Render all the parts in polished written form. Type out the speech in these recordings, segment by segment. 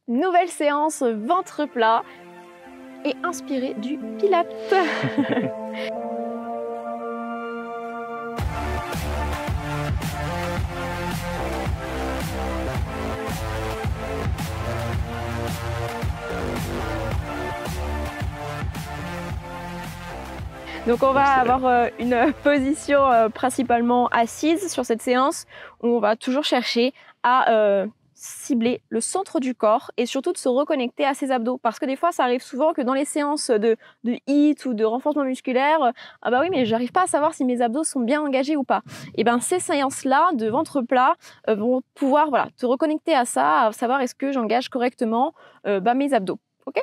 Nouvelle séance ventre plat et inspiré du Pilates. Donc on va avoir une position principalement assise sur cette séance où on va toujours chercher à cibler le centre du corps et surtout de se reconnecter à ses abdos, parce que des fois ça arrive souvent que dans les séances de HIIT ou de renforcement musculaire, ah bah oui mais j'arrive pas à savoir si mes abdos sont bien engagés ou pas. Et bien ces séances là de ventre plat vont pouvoir te reconnecter à ça, à savoir est-ce que j'engage correctement mes abdos. Ok ?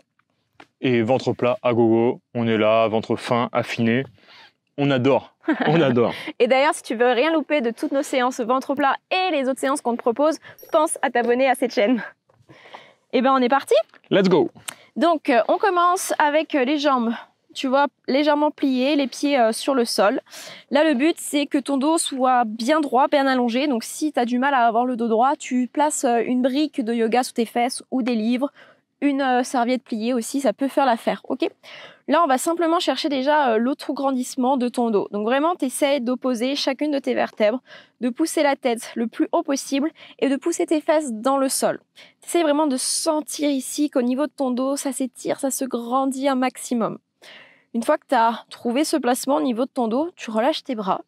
Et ventre plat à gogo, on est là, ventre fin, affiné. On adore, on adore. Et d'ailleurs, si tu veux rien louper de toutes nos séances ventre plat et les autres séances qu'on te propose, pense à t'abonner à cette chaîne. Et ben on est parti. Let's go. Donc on commence avec les jambes, tu vois, légèrement pliées, les pieds sur le sol. Là le but c'est que ton dos soit bien droit, bien allongé. Donc si tu as du mal à avoir le dos droit, tu places une brique de yoga sous tes fesses ou des livres. Une serviette pliée aussi, ça peut faire l'affaire, ok ? Là, on va simplement chercher déjà l'auto-grandissement de ton dos. Donc vraiment, tu essaies d'opposer chacune de tes vertèbres, de pousser la tête le plus haut possible et de pousser tes fesses dans le sol. Tu essaies vraiment de sentir ici qu'au niveau de ton dos, ça s'étire, ça se grandit un maximum. Une fois que tu as trouvé ce placement au niveau de ton dos, tu relâches tes bras.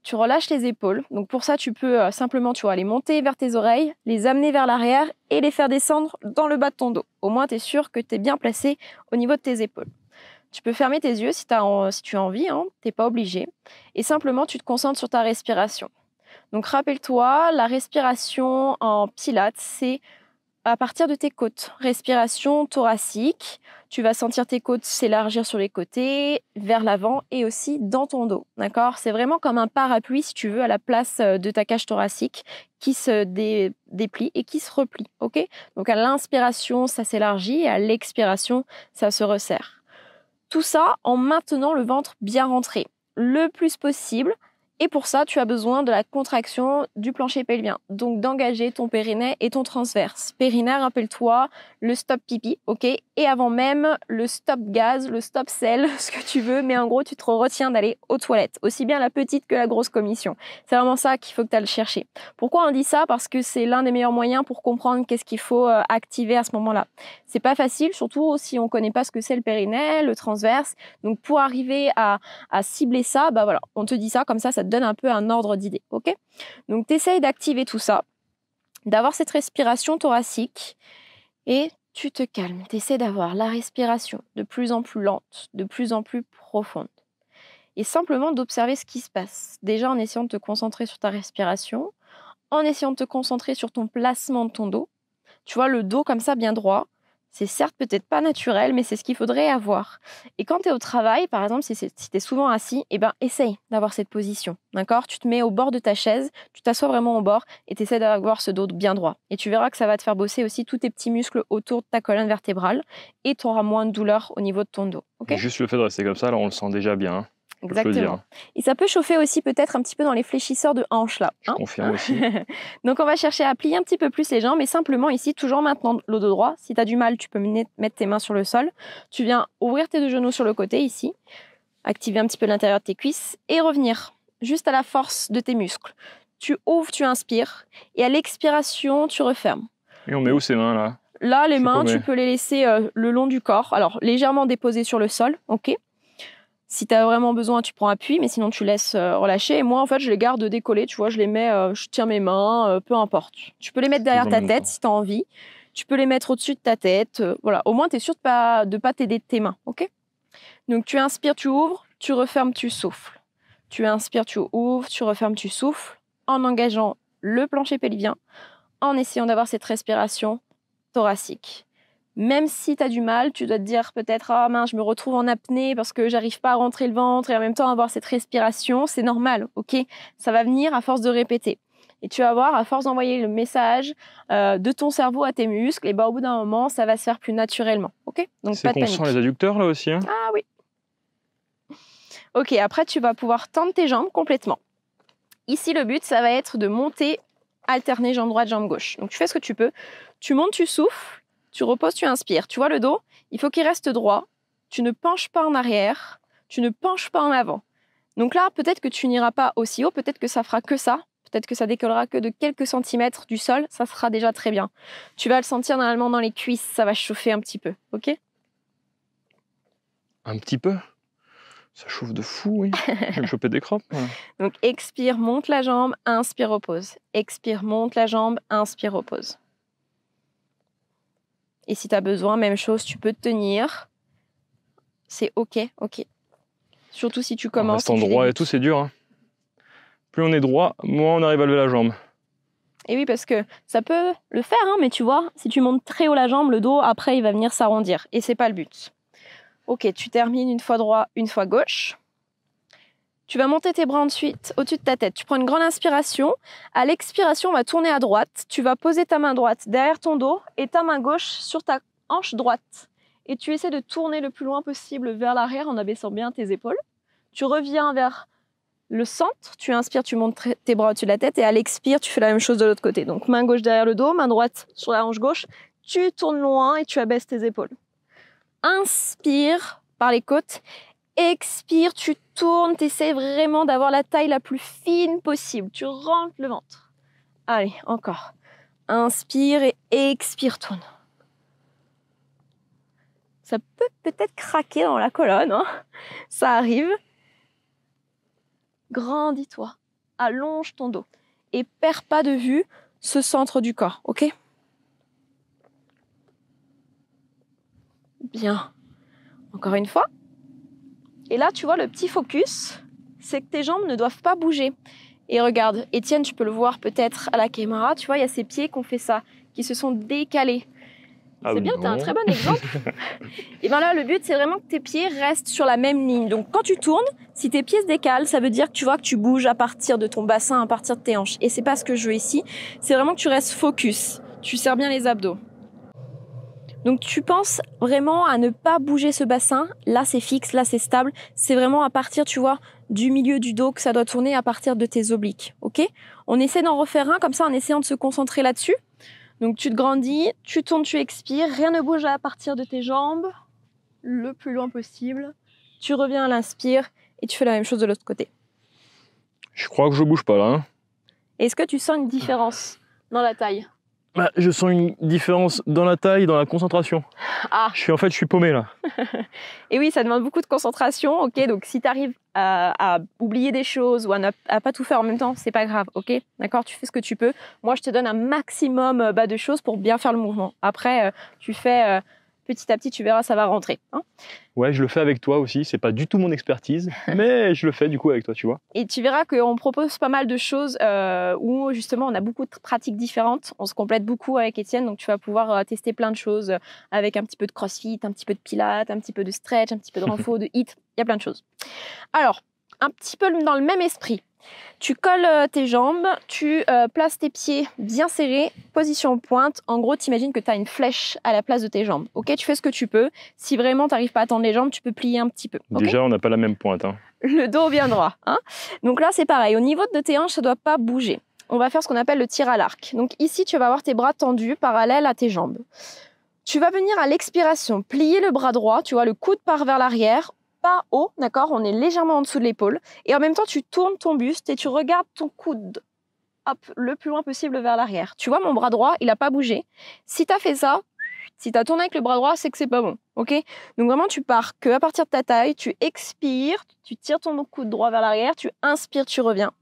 Tu relâches les épaules. Donc pour ça, tu peux simplement les monter vers tes oreilles, les amener vers l'arrière et les faire descendre dans le bas de ton dos. Au moins, tu es sûr que tu es bien placé au niveau de tes épaules. Tu peux fermer tes yeux si tu as envie, tu n'es pas obligé. Et simplement, tu te concentres sur ta respiration. Donc rappelle-toi, la respiration en pilates, c'est à partir de tes côtes. Respiration thoracique. Tu vas sentir tes côtes s'élargir sur les côtés, vers l'avant et aussi dans ton dos. D'accord ? C'est vraiment comme un parapluie, si tu veux, à la place de ta cage thoracique qui se déplie et qui se replie. Ok ? Donc à l'inspiration, ça s'élargit et à l'expiration, ça se resserre. Tout ça en maintenant le ventre bien rentré, le plus possible. Et pour ça, tu as besoin de la contraction du plancher pelvien. Donc d'engager ton périnée et ton transverse. Périnée, rappelle-toi, le stop pipi, ok ? Et avant même, le stop gaz, le stop sel, ce que tu veux. Mais en gros, tu te retiens d'aller aux toilettes. Aussi bien la petite que la grosse commission. C'est vraiment ça qu'il faut que tu ailles chercher. Pourquoi on dit ça ? Parce que c'est l'un des meilleurs moyens pour comprendre qu'est-ce qu'il faut activer à ce moment-là. C'est pas facile, surtout si on connaît pas ce que c'est le périnée, le transverse. Donc pour arriver à cibler ça, on te dit ça, comme ça te donne un peu un ordre d'idée, ok ? Donc tu essayes d'activer tout ça, d'avoir cette respiration thoracique et tu te calmes. Tu essaies d'avoir la respiration de plus en plus lente, de plus en plus profonde. Et simplement d'observer ce qui se passe. Déjà en essayant de te concentrer sur ta respiration, en essayant de te concentrer sur ton placement de ton dos. Tu vois, le dos comme ça bien droit. C'est certes peut-être pas naturel, mais c'est ce qu'il faudrait avoir. Et quand tu es au travail, par exemple, si tu es souvent assis, essaye d'avoir cette position. D'accord ? Tu te mets au bord de ta chaise, tu t'assois vraiment au bord et tu essaies d'avoir ce dos bien droit. Et tu verras que ça va te faire bosser aussi tous tes petits muscles autour de ta colonne vertébrale et tu auras moins de douleur au niveau de ton dos. Okay ? Juste le fait de rester comme ça, là, on le sent déjà bien. Hein. Exactement. Et ça peut chauffer aussi peut-être un petit peu dans les fléchisseurs de hanches là. Je confirme aussi. Donc on va chercher à plier un petit peu plus les jambes, mais simplement ici, toujours maintenant le dos droit. Si tu as du mal, tu peux mettre tes mains sur le sol. Tu viens ouvrir tes deux genoux sur le côté ici, activer un petit peu l'intérieur de tes cuisses et revenir juste à la force de tes muscles. Tu ouvres, tu inspires et à l'expiration, tu refermes. Et on met où ces mains là ? Là, les mains, tu peux les laisser le long du corps. Alors légèrement déposées sur le sol, ok ? Si tu as vraiment besoin, tu prends appui, mais sinon tu laisses relâcher. Et moi, en fait, je les garde décollés, tu vois, je les mets, je tiens mes mains, peu importe. Tu peux les mettre derrière ta tête si tu as envie. Tu peux les mettre au-dessus de ta tête. Voilà, au moins, tu es sûr de pas t'aider de tes mains, ok ? Donc, tu inspires, tu ouvres, tu refermes, tu souffles. Tu inspires, tu ouvres, tu refermes, tu souffles, en engageant le plancher pelvien, en essayant d'avoir cette respiration thoracique. Même si tu as du mal, tu dois te dire peut-être « Ah mince, je me retrouve en apnée parce que j'arrive pas à rentrer le ventre et en même temps avoir cette respiration. » C'est normal, ok ? Ça va venir à force de répéter. Et tu vas voir, à force d'envoyer le message de ton cerveau à tes muscles, et au bout d'un moment, ça va se faire plus naturellement, ok ? Donc pas de panique. C'est qu'on sent les adducteurs là aussi, hein ? Ah oui. Ok, après tu vas pouvoir tendre tes jambes complètement. Ici, le but, ça va être de monter, alterner jambe droite, jambe gauche. Donc tu fais ce que tu peux. Tu montes, tu souffles. Tu reposes, tu inspires. Tu vois le dos? Il faut qu'il reste droit. Tu ne penches pas en arrière. Tu ne penches pas en avant. Donc là, peut-être que tu n'iras pas aussi haut. Peut-être que ça fera que ça. Peut-être que ça décollera que de quelques centimètres du sol. Ça sera déjà très bien. Tu vas le sentir normalement dans les cuisses. Ça va chauffer un petit peu. OK? Un petit peu? Ça chauffe de fou, oui. Je vais me choper des crampes. Voilà. Donc expire, monte la jambe, inspire, repose. Expire, monte la jambe, inspire, repose. Et si tu as besoin, même chose, tu peux te tenir. C'est OK, OK. Surtout si tu commences. En restant droit et tout, c'est dur. Hein. Plus on est droit, moins on arrive à lever la jambe. Et oui, parce que ça peut le faire, hein, mais tu vois, si tu montes très haut la jambe, le dos, après, il va venir s'arrondir. Et c'est pas le but. Ok, tu termines une fois droit, une fois gauche. Tu vas monter tes bras ensuite au-dessus de ta tête. Tu prends une grande inspiration. À l'expiration, on va tourner à droite. Tu vas poser ta main droite derrière ton dos et ta main gauche sur ta hanche droite. Et tu essaies de tourner le plus loin possible vers l'arrière en abaissant bien tes épaules. Tu reviens vers le centre. Tu inspires, tu montes tes bras au-dessus de la tête. Et à l'expire, tu fais la même chose de l'autre côté. Donc main gauche derrière le dos, main droite sur la hanche gauche. Tu tournes loin et tu abaisses tes épaules. Inspire par les côtes. Expire, tu tournes, tu essaies vraiment d'avoir la taille la plus fine possible. Tu rentres le ventre. Allez, encore. Inspire et expire, tourne. Ça peut peut-être craquer dans la colonne, hein. Ça arrive. Grandis-toi, allonge ton dos et perds pas de vue ce centre du corps, ok? Bien. Encore une fois. Et là, tu vois, le petit focus, c'est que tes jambes ne doivent pas bouger. Et regarde, Étienne, tu peux le voir peut-être à la caméra, tu vois, il y a ses pieds qui ont fait ça, qui se sont décalés. Ah c'est bien, tu as un très bon exemple. Et bien là, le but, c'est vraiment que tes pieds restent sur la même ligne. Donc, quand tu tournes, si tes pieds se décalent, ça veut dire que tu vois que tu bouges à partir de ton bassin, à partir de tes hanches. Et c'est pas ce que je veux ici. C'est vraiment que tu restes focus. Tu serres bien les abdos. Donc, tu penses vraiment à ne pas bouger ce bassin. Là, c'est fixe, là, c'est stable. C'est vraiment à partir, tu vois, du milieu du dos que ça doit tourner à partir de tes obliques. OK? On essaie d'en refaire un comme ça en essayant de se concentrer là-dessus. Donc, tu te grandis, tu tournes, tu expires. Rien ne bouge à partir de tes jambes. Le plus loin possible. Tu reviens à l'inspire et tu fais la même chose de l'autre côté. Je crois que je bouge pas là. Hein. Est-ce que tu sens une différence dans la taille? Bah, je sens une différence dans la taille, dans la concentration. Ah. Je suis paumé là. Et oui, ça demande beaucoup de concentration. Ok, donc si tu arrives à oublier des choses ou à pas tout faire en même temps, c'est pas grave. Ok, d'accord, tu fais ce que tu peux. Moi, je te donne un maximum de choses pour bien faire le mouvement. Après, tu fais petit à petit, tu verras, ça va rentrer. Hein. Ouais, je le fais avec toi aussi. C'est pas du tout mon expertise, mais je le fais du coup avec toi, tu vois. Et tu verras qu'on propose pas mal de choses où justement on a beaucoup de pratiques différentes. On se complète beaucoup avec Étienne, donc tu vas pouvoir tester plein de choses avec un petit peu de crossfit, un petit peu de pilates, un petit peu de stretch, un petit peu de renfo, de HIIT. Il y a plein de choses. Alors, un petit peu dans le même esprit. Tu colles tes jambes, tu places tes pieds bien serrés, position pointe. En gros, tu imagines que tu as une flèche à la place de tes jambes. Ok, tu fais ce que tu peux. Si vraiment tu n'arrives pas à tendre les jambes, tu peux plier un petit peu. Okay. Déjà, on n'a pas la même pointe. Hein. Le dos bien droit. Hein. Donc là, c'est pareil. Au niveau de tes hanches, ça ne doit pas bouger. On va faire ce qu'on appelle le tir à l'arc. Donc ici, tu vas avoir tes bras tendus parallèles à tes jambes. Tu vas venir à l'expiration, plier le bras droit. Tu vois, le coude part vers l'arrière. Pas haut, d'accord? On est légèrement en dessous de l'épaule. Et en même temps, tu tournes ton buste et tu regardes ton coude hop, le plus loin possible vers l'arrière. Tu vois, mon bras droit, il n'a pas bougé. Si tu as fait ça, si tu as tourné avec le bras droit, c'est que c'est pas bon. Ok? Donc vraiment, tu pars que à partir de ta taille, tu expires, tu tires ton coude droit vers l'arrière, tu inspires, tu reviens.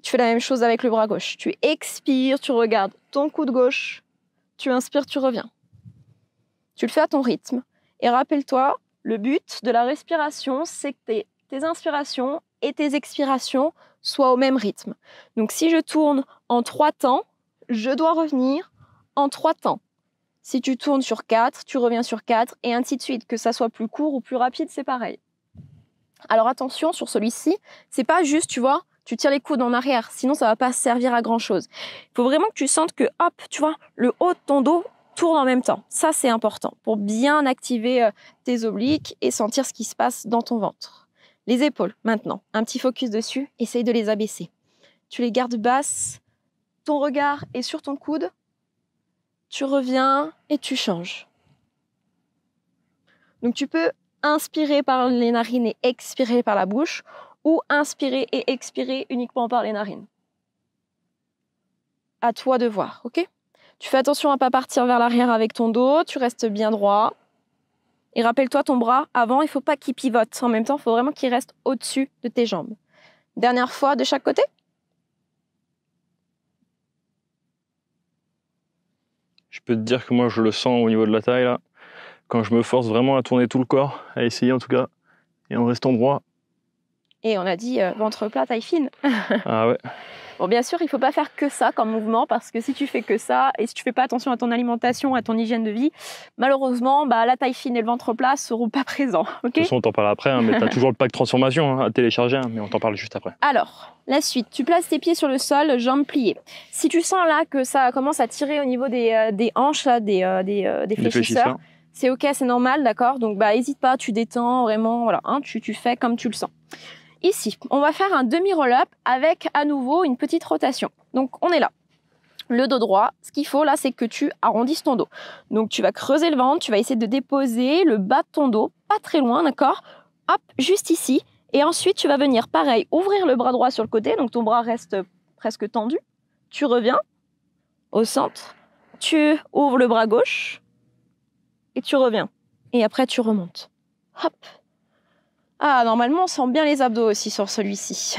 Tu fais la même chose avec le bras gauche. Tu expires, tu regardes ton coude gauche, tu inspires, tu reviens. Tu le fais à ton rythme. Et rappelle-toi, le but de la respiration, c'est que tes inspirations et tes expirations soient au même rythme. Donc, si je tourne en 3 temps, je dois revenir en 3 temps. Si tu tournes sur 4, tu reviens sur 4, et ainsi de suite. Que ça soit plus court ou plus rapide, c'est pareil. Alors, attention, sur celui-ci, c'est pas juste, tu vois, tu tires les coudes en arrière, sinon ça va pas servir à grand-chose. Il faut vraiment que tu sentes que, hop, tu vois, le haut de ton dos tourne en même temps. Ça, c'est important pour bien activer tes obliques et sentir ce qui se passe dans ton ventre. Les épaules, maintenant. Un petit focus dessus. Essaye de les abaisser. Tu les gardes basses. Ton regard est sur ton coude. Tu reviens et tu changes. Donc tu peux inspirer par les narines et expirer par la bouche, ou inspirer et expirer uniquement par les narines. À toi de voir, ok? Tu fais attention à ne pas partir vers l'arrière avec ton dos, tu restes bien droit. Et rappelle-toi, ton bras, avant, il ne faut pas qu'il pivote. En même temps, il faut vraiment qu'il reste au-dessus de tes jambes. Dernière fois de chaque côté. Je peux te dire que moi, je le sens au niveau de la taille, là. Quand je me force vraiment à tourner tout le corps, à essayer en tout cas, et en restant droit. Et on a dit ventre plat, taille fine. Ah ouais. Bon, bien sûr, il ne faut pas faire que ça comme mouvement, parce que si tu fais que ça, et si tu ne fais pas attention à ton alimentation, à ton hygiène de vie, malheureusement, la taille fine et le ventre plat ne seront pas présents. Okay, de toute façon, on t'en parle après, hein, mais tu as toujours le pack transformation à télécharger, hein, mais on t'en parle juste après. Alors, la suite, tu places tes pieds sur le sol, jambes pliées. Si tu sens là que ça commence à tirer au niveau des hanches, là, des fléchisseurs, c'est ok, c'est normal, d'accord? Donc, hésite pas, tu détends vraiment, voilà, hein, tu fais comme tu le sens. Ici, on va faire un demi-roll-up avec à nouveau une petite rotation. Donc, on est là. Le dos droit, ce qu'il faut là, c'est que tu arrondisses ton dos. Donc, tu vas creuser le ventre, tu vas essayer de déposer le bas de ton dos, pas très loin, d'accord? Hop, juste ici. Et ensuite, tu vas venir, pareil, ouvrir le bras droit sur le côté. Donc, ton bras reste presque tendu. Tu reviens au centre. Tu ouvres le bras gauche. Et tu reviens. Et après, tu remontes. Hop. Ah, normalement, on sent bien les abdos aussi sur celui-ci.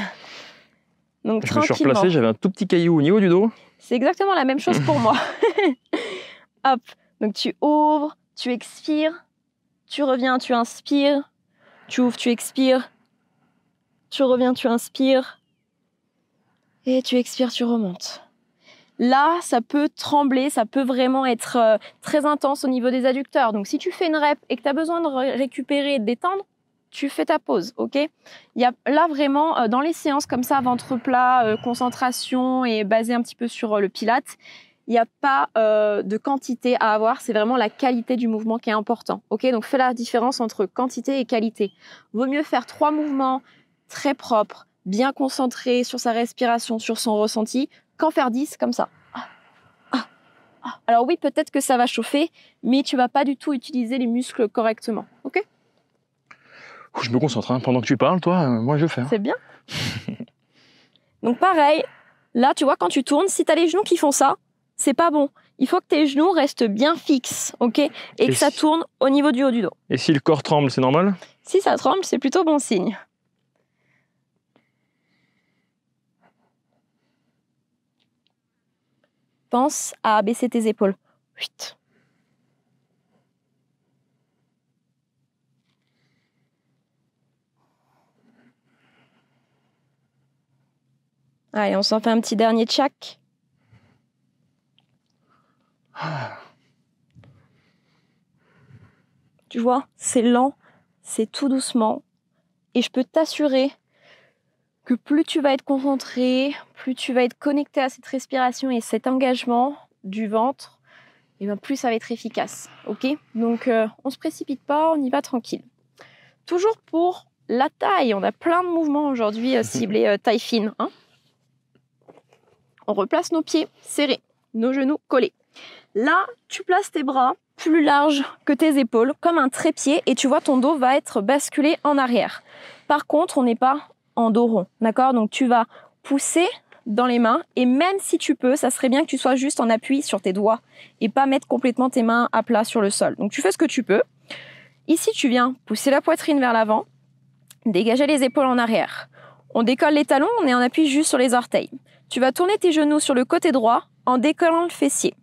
Donc, je me suis replacé, j'avais un tout petit caillou au niveau du dos. C'est exactement la même chose pour moi. Hop. Donc, tu ouvres, tu expires, tu reviens, tu inspires, tu ouvres, tu expires, tu reviens, tu inspires, et tu expires, tu remontes. Là, ça peut trembler, ça peut vraiment être très intense au niveau des adducteurs. Donc, si tu fais une rep et que tu as besoin de récupérer et de détendre, tu fais ta pause, ok? Il y a là vraiment, dans les séances comme ça, ventre plat, concentration et basé un petit peu sur le pilate, il n'y a pas de quantité à avoir, c'est vraiment la qualité du mouvement qui est important, ok? Donc, fais la différence entre quantité et qualité. Vaut mieux faire 3 mouvements très propres, bien concentrés sur sa respiration, sur son ressenti, qu'en faire 10 comme ça. Alors oui, peut-être que ça va chauffer, mais tu vas pas du tout utiliser les muscles correctement, ok? Je me concentre, hein. Pendant que tu parles, toi, moi je fais. Hein. C'est bien. Donc pareil, là tu vois quand tu tournes, si tu as les genoux qui font ça, c'est pas bon. Il faut que tes genoux restent bien fixes, ok? Et que ça tourne au niveau du haut du dos. Et si le corps tremble, c'est normal? Si ça tremble, c'est plutôt bon signe. Pense à abaisser tes épaules. Chut. Allez, on s'en fait un petit dernier tchak. Tu vois, c'est lent, c'est tout doucement. Et je peux t'assurer que plus tu vas être concentré, plus tu vas être connecté à cette respiration et cet engagement du ventre, et bien plus ça va être efficace. Ok? Donc, on ne se précipite pas, on y va tranquille. Toujours pour la taille, on a plein de mouvements aujourd'hui ciblés taille fine. Hein? On replace nos pieds serrés, nos genoux collés. Là, tu places tes bras plus larges que tes épaules, comme un trépied, et tu vois ton dos va être basculé en arrière. Par contre, on n'est pas en dos rond, d'accord? Donc tu vas pousser dans les mains, et même si tu peux, ça serait bien que tu sois juste en appui sur tes doigts, et pas mettre complètement tes mains à plat sur le sol. Donc tu fais ce que tu peux. Ici, tu viens pousser la poitrine vers l'avant, dégager les épaules en arrière. On décolle les talons, on est en appui juste sur les orteils. Tu vas tourner tes genoux sur le côté droit en décollant le fessier.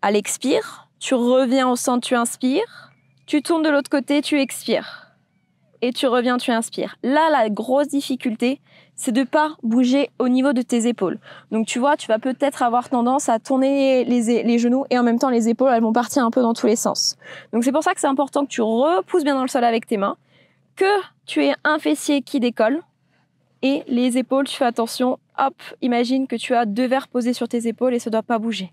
À l'expire, tu reviens au centre, tu inspires. Tu tournes de l'autre côté, tu expires. Et tu reviens, tu inspires. Là, la grosse difficulté, c'est de ne pas bouger au niveau de tes épaules. Donc, tu vois, tu vas peut-être avoir tendance à tourner les genoux et en même temps, les épaules, elles vont partir un peu dans tous les sens. Donc, c'est pour ça que c'est important que tu repousses bien dans le sol avec tes mains, que tu aies un fessier qui décolle et les épaules, tu fais attention. Hop, imagine que tu as 2 verres posés sur tes épaules et ça ne doit pas bouger.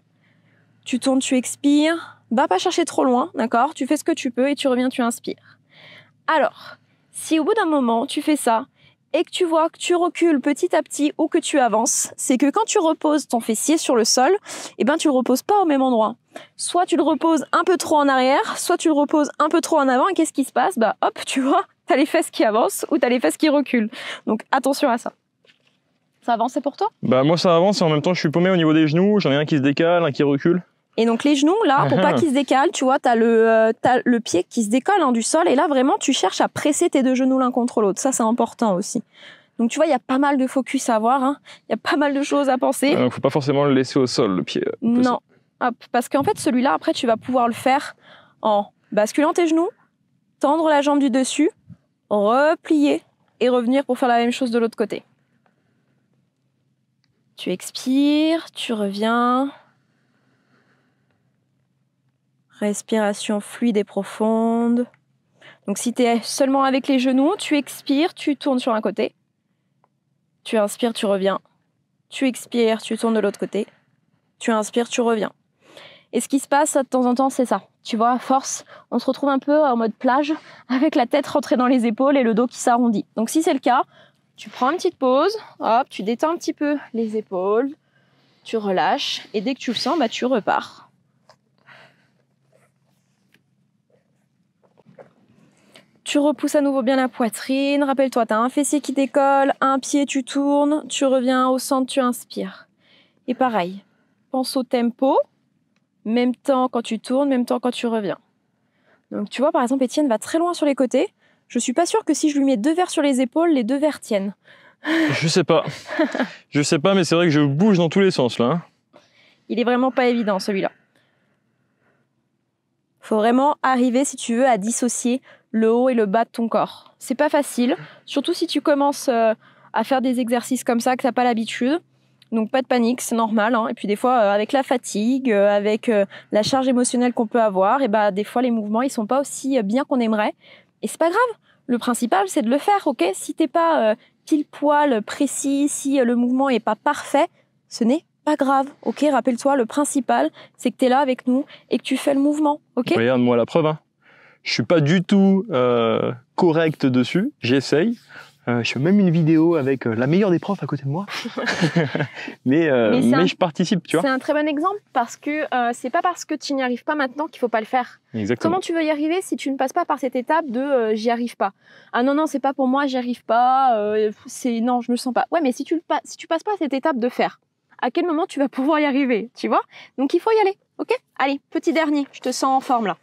Tu tournes, tu expires. Va pas chercher trop loin, d'accord? Tu fais ce que tu peux et tu reviens, tu inspires. Alors, si au bout d'un moment, tu fais ça et que tu vois que tu recules petit à petit ou que tu avances, c'est que quand tu reposes ton fessier sur le sol, eh ben, tu le reposes pas au même endroit. Soit tu le reposes un peu trop en arrière, soit tu le reposes un peu trop en avant. Et qu'est-ce qui se passe? Bah hop, tu vois, t'as les fesses qui avancent ou t'as les fesses qui reculent. Donc attention à ça. Ça avance pour toi? Bah moi ça avance et en même temps je suis paumé au niveau des genoux. J'en ai un qui se décale, un qui recule. Et donc les genoux, là, pour pas qu'ils se décalent, tu vois, t'as le pied qui se décolle hein, du sol. Et là, vraiment, tu cherches à presser tes deux genoux l'un contre l'autre. Ça, c'est important aussi. Donc tu vois, il y a pas mal de focus à avoir. Hein. Il y a pas mal de choses à penser. Donc faut pas forcément le laisser au sol, le pied. Non. Hop, parce qu'en fait, celui-là, après, tu vas pouvoir le faire en basculant tes genoux, tendre la jambe du dessus, replier et revenir pour faire la même chose de l'autre côté. Tu expires, tu reviens. Respiration fluide et profonde. Donc si tu es seulement avec les genoux, tu expires, tu tournes sur un côté. Tu inspires, tu reviens. Tu expires, tu tournes de l'autre côté. Tu inspires, tu reviens. Et ce qui se passe de temps en temps, c'est ça. Tu vois, à force, on se retrouve un peu en mode plage, avec la tête rentrée dans les épaules et le dos qui s'arrondit. Donc si c'est le cas, tu prends une petite pause, hop, tu détends un petit peu les épaules, tu relâches, et dès que tu le sens, bah, tu repars. Tu repousses à nouveau bien la poitrine. Rappelle-toi, tu as un fessier qui décolle, un pied, tu tournes, tu reviens au centre, tu inspires. Et pareil, pense au tempo, même temps quand tu tournes, même temps quand tu reviens. Donc tu vois, par exemple, Étienne va très loin sur les côtés. Je suis pas sûre que si je lui mets 2 verres sur les épaules, les 2 verres tiennent. Je sais pas. Je sais pas, mais c'est vrai que je bouge dans tous les sens là. Hein. Il est vraiment pas évident celui-là. Faut vraiment arriver, si tu veux, à dissocier le haut et le bas de ton corps. C'est pas facile, surtout si tu commences à faire des exercices comme ça que t'as pas l'habitude. Donc pas de panique, c'est normal. Hein. Et puis des fois, avec la fatigue, avec la charge émotionnelle qu'on peut avoir, et bah des fois les mouvements ils sont pas aussi bien qu'on aimerait. Et c'est pas grave. Le principal c'est de le faire, ok? Si t'es pas pile poil précis, si le mouvement est pas parfait, ce n'est pas grave, ok? Rappelle-toi, le principal, c'est que tu es là avec nous et que tu fais le mouvement, ok? Regarde-moi la preuve, hein. Je suis pas du tout correct dessus, j'essaye. Je fais même une vidéo avec la meilleure des profs à côté de moi. mais je participe, tu vois. C'est un très bon exemple parce que c'est pas parce que tu n'y arrives pas maintenant qu'il faut pas le faire. Exactement. Comment tu veux y arriver si tu ne passes pas par cette étape de j'y arrive pas? Ah non, c'est pas pour moi, j'y arrive pas, non, je me sens pas. Ouais, mais si tu passes pas cette étape de faire, à quel moment tu vas pouvoir y arriver, tu vois? Donc il faut y aller, ok? Allez, petit dernier, je te sens en forme là.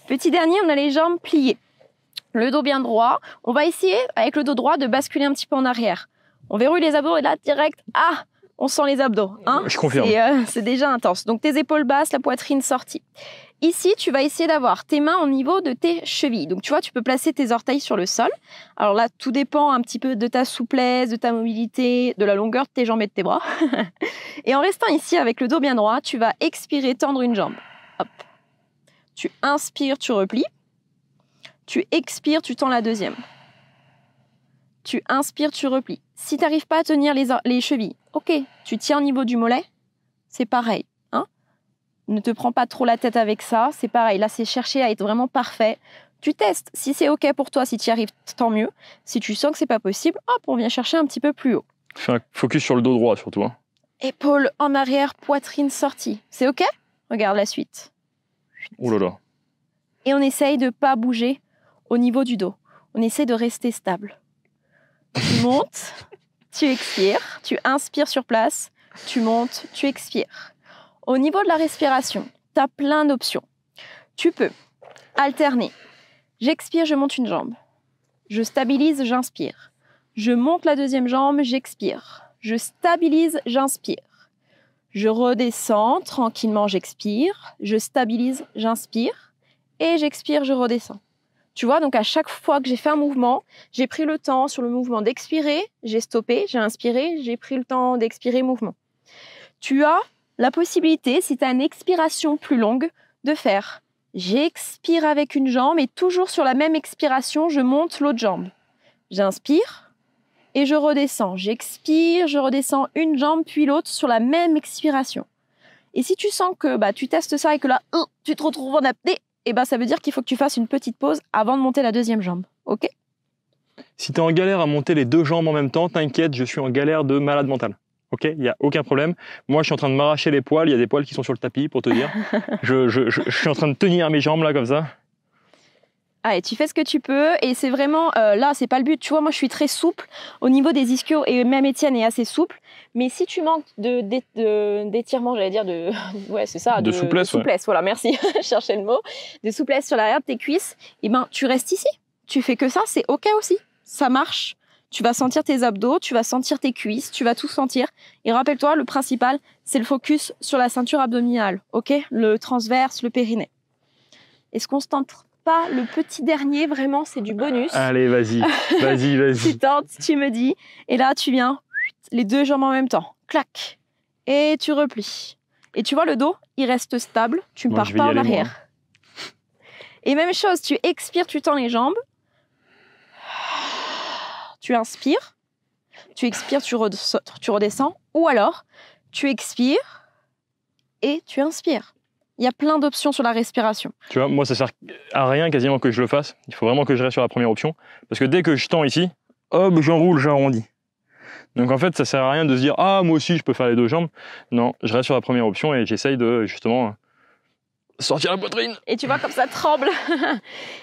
Petit dernier, on a les jambes pliées. Le dos bien droit. On va essayer, avec le dos droit, de basculer un petit peu en arrière. On verrouille les abdos et là, direct, on sent les abdos. Hein, je confirme. C'est déjà intense. Donc, tes épaules basses, la poitrine sortie. Ici, tu vas essayer d'avoir tes mains au niveau de tes chevilles. Donc, tu vois, tu peux placer tes orteils sur le sol. Alors là, tout dépend un petit peu de ta souplesse, de ta mobilité, de la longueur de tes jambes et de tes bras. Et en restant ici avec le dos bien droit, tu vas expirer, tendre une jambe. Hop. Tu inspires, tu replies. Tu expires, tu tends la deuxième. Tu inspires, tu replies. Si tu n'arrives pas à tenir les chevilles, ok, tu tiens au niveau du mollet, c'est pareil. Hein, ne te prends pas trop la tête avec ça, c'est pareil. Là, c'est chercher à être vraiment parfait. Tu testes. Si c'est ok pour toi, si tu y arrives, tant mieux. Si tu sens que c'est pas possible, hop, on vient chercher un petit peu plus haut. Fais un focus sur le dos droit surtout. Hein. Épaules en arrière, poitrine sortie. C'est ok? Regarde la suite. Ouh là là. Et on essaye de pas bouger au niveau du dos. On essaie de rester stable. Tu montes, tu expires, tu inspires sur place, tu montes, tu expires. Au niveau de la respiration, tu as plein d'options. Tu peux alterner. J'expire, je monte une jambe. Je stabilise, j'inspire. Je monte la deuxième jambe, j'expire. Je stabilise, j'inspire. Je redescends tranquillement, j'expire. Je stabilise, j'inspire. Et j'expire, je redescends. Tu vois, donc à chaque fois que j'ai fait un mouvement, j'ai pris le temps sur le mouvement d'expirer, j'ai stoppé, j'ai inspiré, j'ai pris le temps d'expirer, mouvement. Tu as la possibilité, si tu as une expiration plus longue, de faire j'expire avec une jambe et toujours sur la même expiration, je monte l'autre jambe. J'inspire et je redescends. J'expire, je redescends une jambe puis l'autre sur la même expiration. Et si tu sens que tu testes ça et que là, tu te retrouves en apnée, et ça veut dire qu'il faut que tu fasses une petite pause avant de monter la deuxième jambe, ok? Si tu es en galère à monter les deux jambes en même temps, t'inquiète, je suis en galère de malade mental. Ok, il n'y a aucun problème. Moi, je suis en train de m'arracher les poils. Il y a des poils qui sont sur le tapis, pour te dire. Je suis en train de tenir mes jambes là, comme ça. Allez, tu fais ce que tu peux. Et c'est vraiment, là, c'est pas le but. Tu vois, moi, je suis très souple au niveau des ischios. Et même Étienne est assez souple. Mais si tu manques d'étirement, j'allais dire ouais, c'est ça. De souplesse. De souplesse, voilà, merci. Je cherchais le mot. De souplesse sur l'arrière de tes cuisses. Et ben, tu restes ici. Tu fais que ça, c'est OK aussi. Ça marche. Tu vas sentir tes abdos, tu vas sentir tes cuisses, tu vas tout sentir. Et rappelle-toi, le principal, c'est le focus sur la ceinture abdominale, ok? Le transverse, le périnée. Est-ce qu'on se tente pas le petit dernier? Vraiment, c'est du bonus. Allez, vas-y, vas-y. Tu tentes, tu me dis. Et là, tu viens, les deux jambes en même temps. Clac. Et tu replies. Et tu vois, le dos, il reste stable. Tu ne pars pas en arrière. Et même chose, tu expires, tu tends les jambes. Tu inspires, tu expires, tu redescends, ou alors tu expires et tu inspires. Il y a plein d'options sur la respiration. Tu vois, moi, ça sert à rien quasiment que je le fasse. Il faut vraiment que je reste sur la première option. Parce que dès que je tends ici, hop, j'enroule, j'arrondis. Donc en fait, ça sert à rien de se dire « Ah, moi aussi, je peux faire les deux jambes ». Non, je reste sur la première option et j'essaye de, justement, sortir la poitrine. Et tu vois comme ça tremble.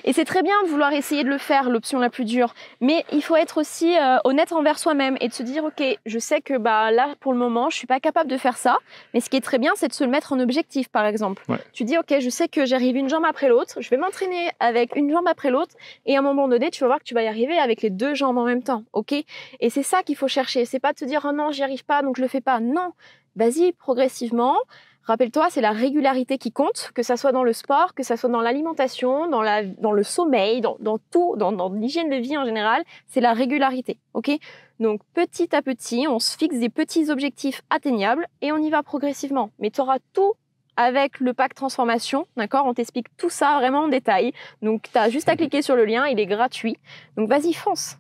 Et c'est très bien de vouloir essayer de le faire, l'option la plus dure. Mais il faut être aussi honnête envers soi-même et de se dire, ok, je sais que là, pour le moment, je suis pas capable de faire ça. Mais ce qui est très bien, c'est de se le mettre en objectif, par exemple. Ouais. Tu dis, ok, je sais que j'arrive une jambe après l'autre. Je vais m'entraîner avec une jambe après l'autre. Et à un moment donné, tu vas voir que tu vas y arriver avec les deux jambes en même temps. Ok? Et c'est ça qu'il faut chercher. C'est pas de te dire, oh non, j'y arrive pas, donc je le fais pas. Non. Vas-y, progressivement. Rappelle-toi, c'est la régularité qui compte, que ça soit dans le sport, que ça soit dans l'alimentation, dans le sommeil, dans tout, dans l'hygiène de vie en général, c'est la régularité, ok? Donc petit à petit, on se fixe des petits objectifs atteignables et on y va progressivement. Mais tu auras tout avec le pack transformation, d'accord? On t'explique tout ça vraiment en détail. Donc tu as juste à cliquer sur le lien, il est gratuit. Donc vas-y, fonce!